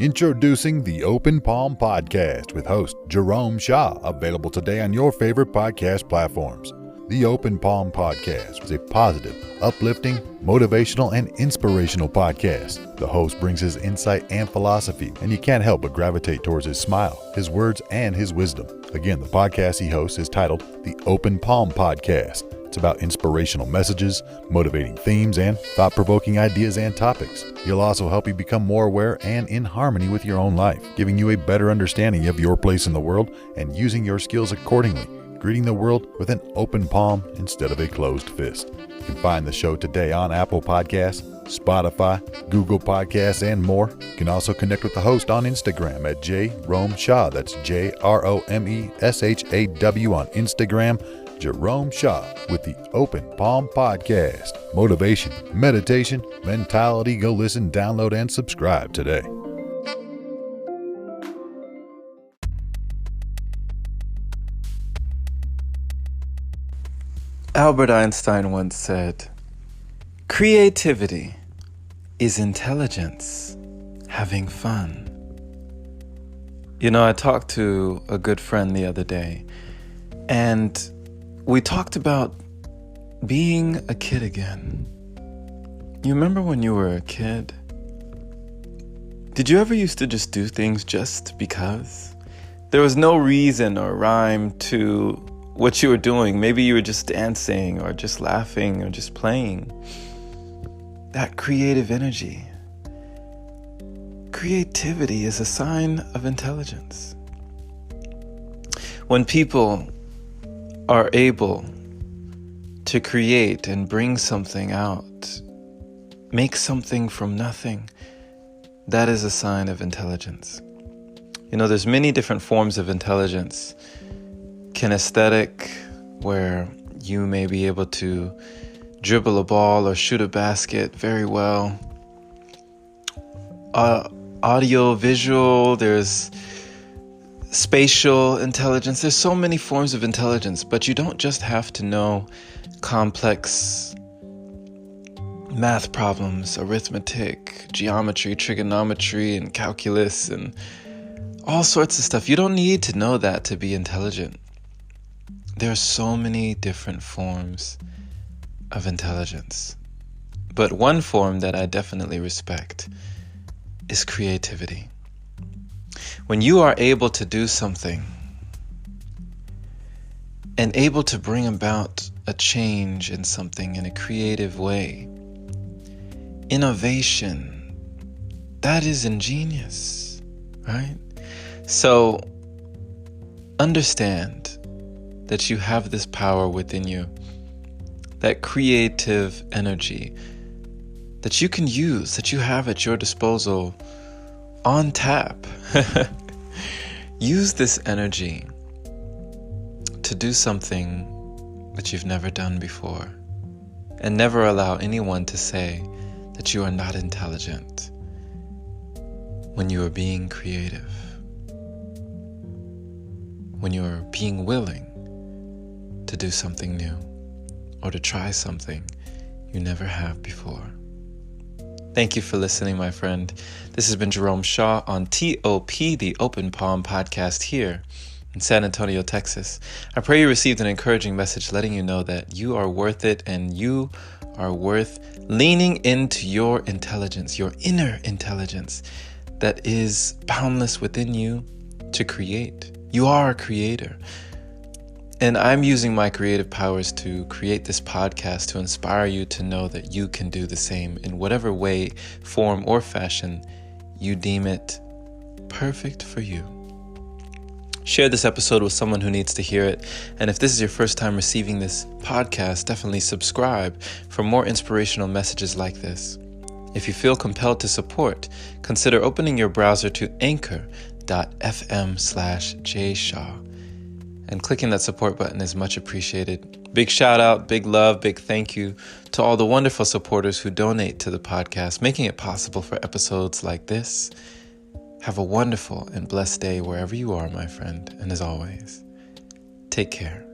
Introducing the Open Palm Podcast with host Jerome Shaw, available today on your favorite podcast platforms. The Open Palm Podcast is a positive, uplifting, motivational, and inspirational podcast. The host brings his insight and philosophy, and you can't help but gravitate towards his smile, his words, and his wisdom. Again, the podcast he hosts is titled The Open Palm Podcast. It's about inspirational messages, motivating themes, and thought-provoking ideas and topics. He'll also help you become more aware and in harmony with your own life, giving you a better understanding of your place in the world and using your skills accordingly, greeting the world with an open palm instead of a closed fist. You can find the show today on Apple Podcasts, Spotify, Google Podcasts, and more. You can also connect with the host on Instagram at Jerome Shaw. That's JROMESHAW on Instagram. Jerome Shaw with the Open Palm Podcast. Motivation, meditation, mentality. Go listen, download, and subscribe today. Albert Einstein once said, "Creativity is intelligence having fun." You know, I talked to a good friend the other day, and we talked about being a kid again. You remember when you were a kid? Did you ever used to just do things just because? There was no reason or rhyme to what you were doing. Maybe you were just dancing or just laughing or just playing. That creative energy. Creativity is a sign of intelligence. When people are able to create and bring something out, make something from nothing, that is a sign of intelligence. You know, there's many different forms of intelligence. Kinesthetic, where you may be able to dribble a ball or shoot a basket very well. Audio, visual, there's spatial intelligence. There's so many forms of intelligence, but you don't just have to know complex math problems, arithmetic, geometry, trigonometry, and calculus, and all sorts of stuff. You don't need to know that to be intelligent. There are so many different forms of intelligence. But one form that I definitely respect is creativity. When you are able to do something and able to bring about a change in something in a creative way, innovation, that is ingenious, right? So understand that you have this power within you, that creative energy that you can use, that you have at your disposal on tap. Use this energy to do something that you've never done before, and never allow anyone to say that you are not intelligent when you are being creative, when you are being willing to do something new or to try something you never have before. Thank you for listening, my friend. This has been Jerome Shaw on TOP, the Open Palm Podcast here in San Antonio, Texas. I pray you received an encouraging message letting you know that you are worth it and you are worth leaning into your intelligence, your inner intelligence that is boundless within you to create. You are a creator. And I'm using my creative powers to create this podcast to inspire you to know that you can do the same in whatever way, form, or fashion you deem it perfect for you. Share this episode with someone who needs to hear it. And if this is your first time receiving this podcast, definitely subscribe for more inspirational messages like this. If you feel compelled to support, consider opening your browser to anchor.fm/jshaw. And clicking that support button is much appreciated. Big shout out, big love, big thank you to all the wonderful supporters who donate to the podcast, making it possible for episodes like this. Have a wonderful and blessed day wherever you are, my friend. And as always, take care.